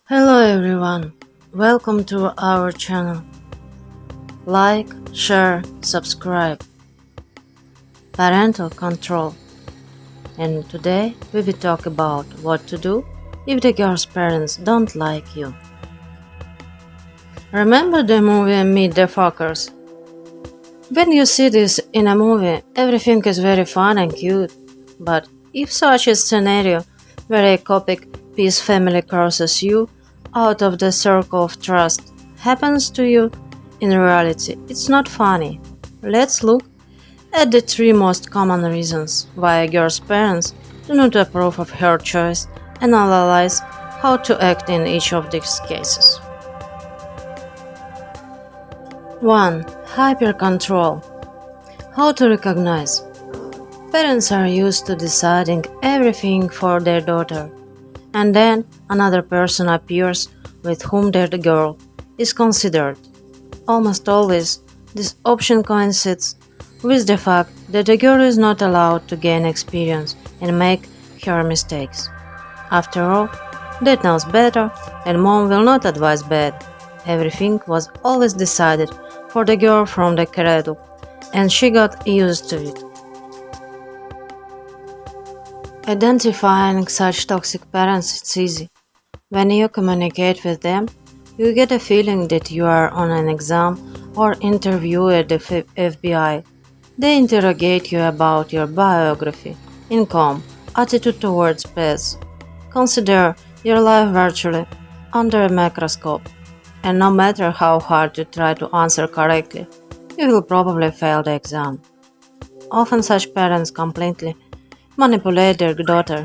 Hello everyone, welcome to our channel. Like, share, subscribe. Parental control. And today we will talk about what to do if the girl's parents don't like you. Remember the movie Meet the Fockers? When you see this in a movie, everything is very fun and cute. But if such a scenario where a Copic peace family crosses you out of the circle of trust happens to you, in reality, it's not funny. Let's look at the three most common reasons why a girl's parents do not approve of her choice and analyze how to act in each of these cases. 1. Hyper-control. How to recognize. Parents are used to deciding everything for their daughter, and then another person appears with whom their girl is considered. Almost always, this option coincides with the fact that the girl is not allowed to gain experience and make her mistakes. After all, dad knows better, and mom will not advise bad. Everything was always decided for the girl from the cradle, and she got used to it. Identifying such toxic parents is easy. When you communicate with them, you get a feeling that you are on an exam or interview at the FBI. They interrogate you about your biography, income, attitude towards pets. Consider your life virtually under a microscope, and no matter how hard you try to answer correctly, you will probably fail the exam. Often such parents completely manipulate their daughter.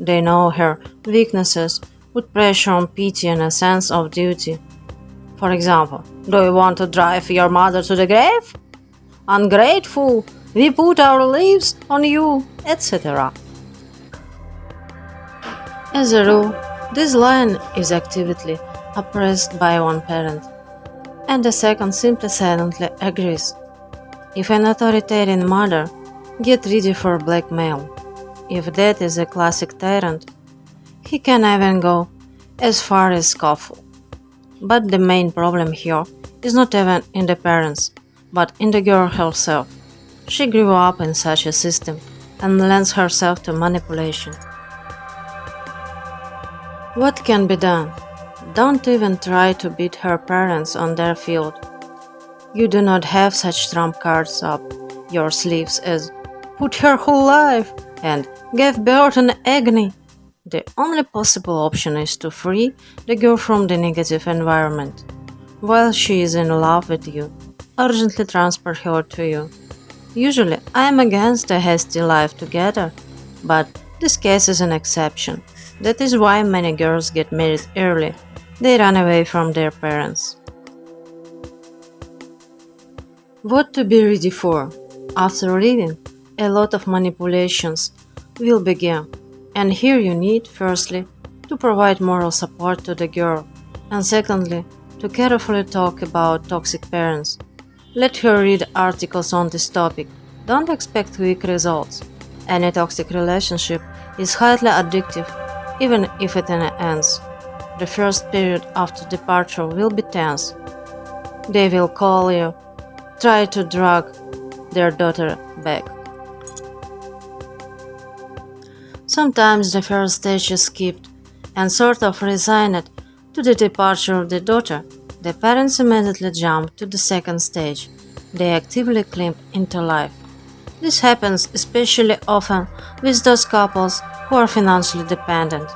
They know her weaknesses, put pressure on pity and a sense of duty. For example, do you want to drive your mother to the grave? Ungrateful, we put our lives on you, etc. As a rule, this line is actively oppressed by one parent, and the second simply silently agrees. If an authoritarian mother, get ready for blackmail. If dad is a classic tyrant, he can even go as far as scoffle. But the main problem here is not even in the parents, but in the girl herself. She grew up in such a system and lends herself to manipulation. What can be done? Don't even try to beat her parents on their field. You do not have such trump cards up your sleeves as put her whole life and give birth in agony. The only possible option is to free the girl from the negative environment. While she is in love with you, urgently transfer her to you. Usually, I am against a hasty life together, but this case is an exception. That is why many girls get married early. They run away from their parents. What to be ready for? After leaving, a lot of manipulations will begin, and here you need, firstly, to provide moral support to the girl, and secondly, to carefully talk about toxic parents. Let her read articles on this topic. Don't expect quick results. Any toxic relationship is highly addictive, even if it ends. The first period after departure will be tense. They will call you, try to drag their daughter back. Sometimes the first stage is skipped and sort of resigned to the departure of the daughter. The parents immediately jump to the second stage. They actively climb into life. This happens especially often with those couples who are financially dependent.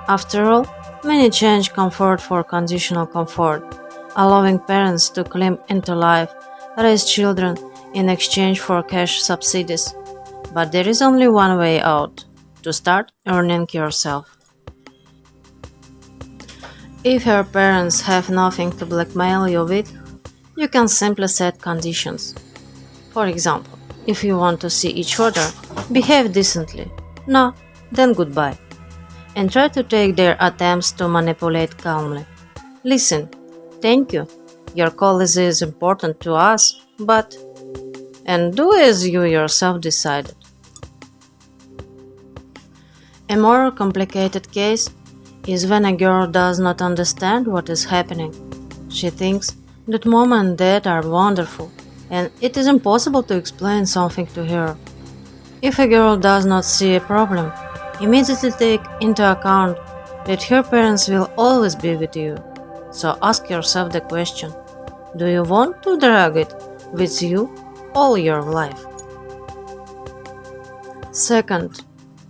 After all, many change comfort for conditional comfort, allowing parents to climb into life, raise children in exchange for cash subsidies. But there is only one way out: to start earning yourself. If your parents have nothing to blackmail you with, you can simply set conditions. For example, if you want to see each other, behave decently. No, then goodbye. And try to take their attempts to manipulate calmly. Listen, thank you. Your call is important to us, but... And do as you yourself decided. A more complicated case is when a girl does not understand what is happening. She thinks that mom and dad are wonderful, and it is impossible to explain something to her. If a girl does not see a problem, immediately take into account that her parents will always be with you. So ask yourself the question, do you want to drag it with you all your life? Second,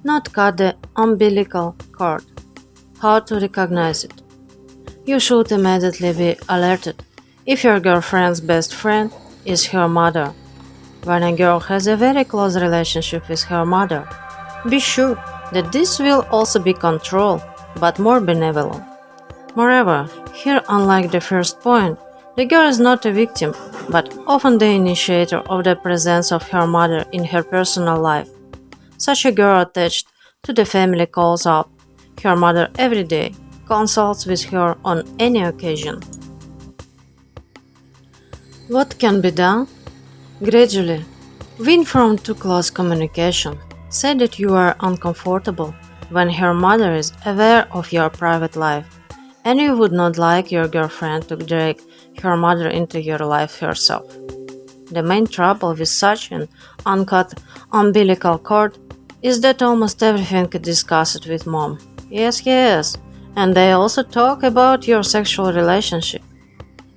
not cut the umbilical cord. How to recognize it? You should immediately be alerted if your girlfriend's best friend is her mother. When a girl has a very close relationship with her mother, be sure that this will also be controlled, but more benevolent. Moreover, here, unlike the first point, the girl is not a victim, but often the initiator of the presence of her mother in her personal life. Such a girl attached to the family calls up her mother every day, consults with her on any occasion. What can be done? Gradually, wean from too close communication. Say that you are uncomfortable when her mother is aware of your private life, and you would not like your girlfriend to drag her mother into your life herself. The main trouble with such an uncut umbilical cord is that almost everything is discussed with mom. Yes, and they also talk about your sexual relationship.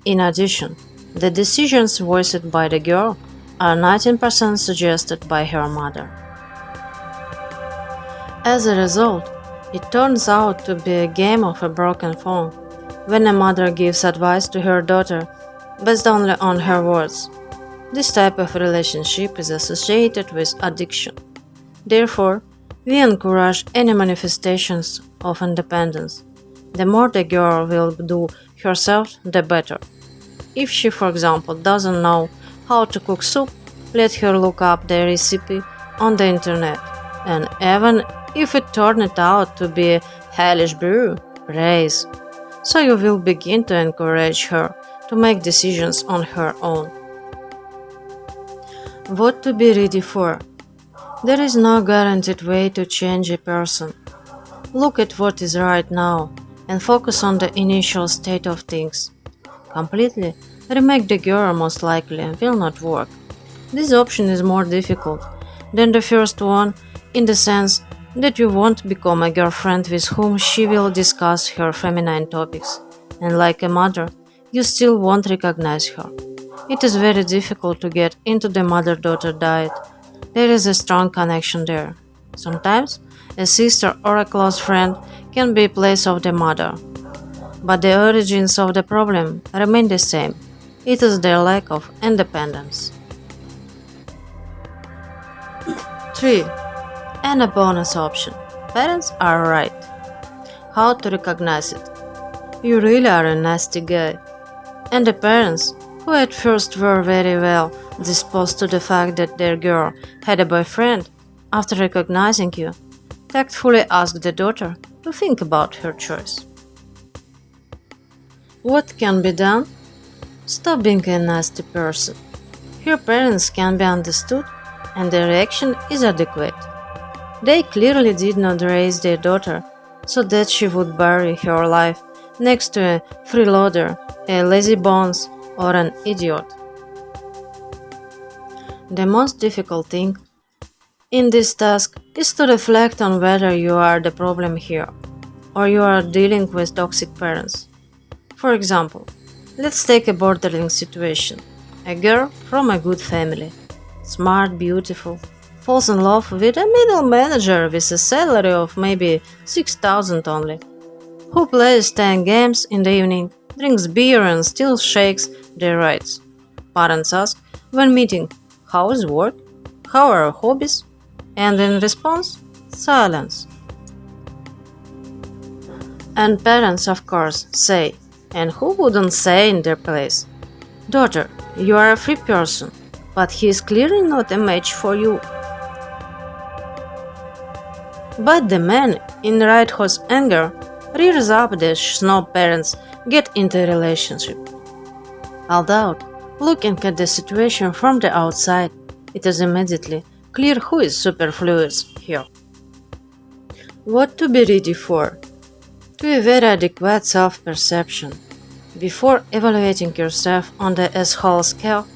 In addition, the decisions voiced by the girl are 19% suggested by her mother. As a result, it turns out to be a game of a broken phone when a mother gives advice to her daughter based only on her words. This type of relationship is associated with addiction. Therefore, we encourage any manifestations of independence. The more the girl will do herself, the better. If she, for example, doesn't know how to cook soup, let her look up the recipe on the internet. And even if it turned out to be a hellish brew, praise. So you will begin to encourage her to make decisions on her own. What to be ready for? There is no guaranteed way to change a person. Look at what is right now and focus on the initial state of things. Completely remake the girl most likely will not work. This option is more difficult than the first one in the sense that you won't become a girlfriend with whom she will discuss her feminine topics, and like a mother, you still won't recognize her. It is very difficult to get into the mother-daughter diet. There is a strong connection there. Sometimes, a sister or a close friend can be a place of the mother. But the origins of the problem remain the same. It is their lack of independence. 3. And a bonus option. Parents are right. How to recognize it? You really are a nasty guy. And the parents, who at first were very well disposed to the fact that their girl had a boyfriend, after recognizing you, tactfully ask the daughter to think about her choice. What can be done? Stop being a nasty person. Her parents can be understood and their reaction is adequate. They clearly did not raise their daughter so that she would bury her life next to a freeloader, a lazy bones, or an idiot. The most difficult thing in this task is to reflect on whether you are the problem here or you are dealing with toxic parents. For example, let's take a bordering situation. A girl from a good family, smart, beautiful, falls in love with a middle manager with a salary of maybe 6,000 only, who plays 10 games in the evening, drinks beer and still shakes their rights. Parents ask when meeting, how is work? How are hobbies? And in response, silence. And parents, of course, say, and who wouldn't say in their place, daughter, you are a free person, but he is clearly not a match for you. But the man, in righteous anger, rears up the snob parents get into a relationship. Although, looking at the situation from the outside, it is immediately clear who is superfluous here. What to be ready for? to a very adequate self-perception. Before evaluating yourself on the S-Hall scale,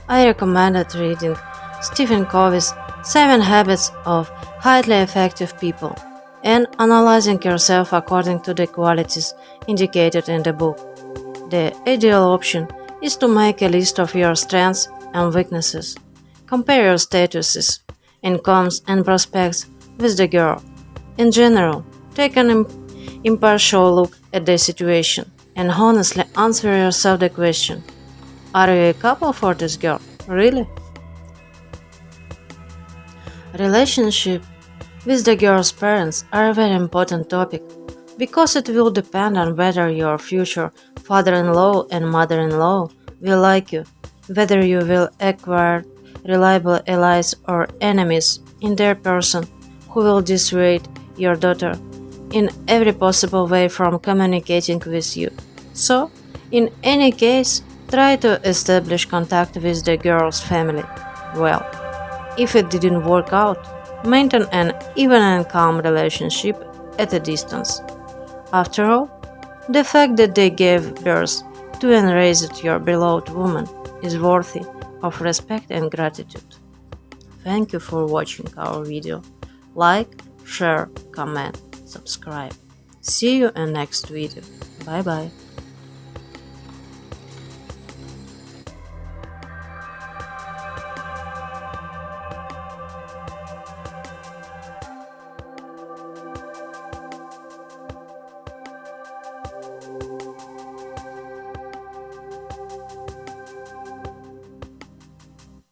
I recommended reading Stephen Covey's 7 Habits of Highly Effective People and analyzing yourself according to the qualities indicated in the book. The ideal option is to make a list of your strengths and weaknesses. Compare your statuses, incomes, and prospects with the girl. In general, take an impartial look at the situation and honestly answer yourself the question: are you a couple for this girl? Really? Relationship with the girl's parents are a very important topic because it will depend on whether your future father-in-law and mother-in-law will like you, whether you will acquire reliable allies or enemies in their person who will dissuade your daughter in every possible way from communicating with you. So, in any case, try to establish contact with the girl's family. Well, if it didn't work out, maintain an even and calm relationship at a distance. After all, the fact that they gave birth to and raised your beloved woman is worthy of respect and gratitude. Thank you for watching our video. Like, share, comment, subscribe. See you in next video. Bye bye.